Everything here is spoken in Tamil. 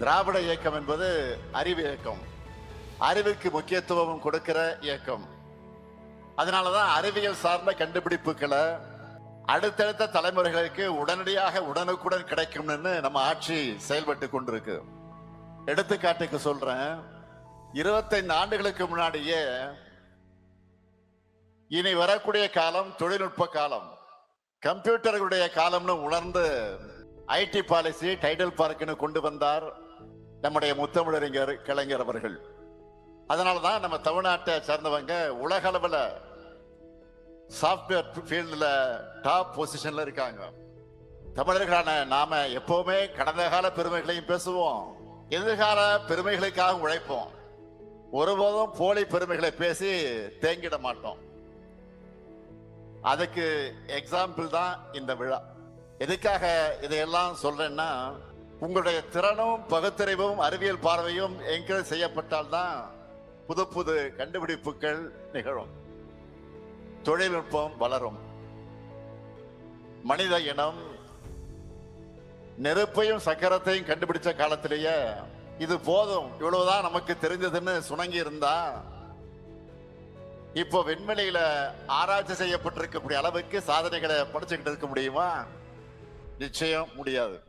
திராவிட இயக்கம் என்பது அறிவு இயக்கம், அறிவுக்கு முக்கியத்துவம் கொடுக்கிற இயக்கம். அதனாலதான் அறிவியல் சார்ந்த கண்டுபிடிப்புகளை அடுத்தடுத்த தலைமுறைகளுக்கு உடனடியாக உடனுக்குடன் கிடைக்கும்னு நம்ம ஆட்சி செயல்பட்டு கொண்டிருக்கு. எடுத்துக்காட்டுக்கு சொல்றேன், 25 ஆண்டுகளுக்கு முன்னாடியே இனி வரக்கூடிய காலம் தொழில்நுட்ப காலம், கம்ப்யூட்டர்களுடைய காலம்னு உணர்ந்து ஐடி பாலிசி டைடல் பார்க்னு கொண்டு வந்தார் நம்முடைய முத்தமிழறிஞர் கலைஞர் அவர்கள். அதனாலதான் நம்ம தமிழ்நாட்டை சேர்ந்தவங்க உலக அளவில் சாப்ட்வேர் ஃபீல்டில் டாப் பொசிஷன்ல இருக்காங்க. தமிழர்களான நாம எப்பவுமே கடந்த கால பெருமைகளையும் பேசுவோம், எதிர்கால பெருமைகளுக்காக உழைப்போம். ஒருபோதும் போலி பெருமைகளை பேசி தேங்கிட மாட்டோம். அதுக்கு எக்ஸாம்பிள் தான் இந்த விழா. எதுக்காக இதையெல்லாம் சொல்றேன்னா, உங்களுடைய திறனும் பகுத்தறிவும் அறிவியல் பார்வையும் என்கரேஜ் செய்யப்பட்டால்தான் புது புது கண்டுபிடிப்புகள் நிகழும், தொழில்நுட்பம் வளரும். மனித இனம் நெருப்பையும் சக்கரத்தையும் கண்டுபிடிச்ச காலத்திலேயே இது போதும், இவ்வளவுதான் நமக்கு தெரிஞ்சதுன்னு சுணங்கி இருந்தா, இப்போ விண்வெளியில ஆராய்ச்சி செய்யப்பட்டிருக்கக்கூடிய அளவுக்கு சாதனைகளை படிச்சுக்கிட்டு இருக்க முடியுமா? நிச்சயம் முடியாது.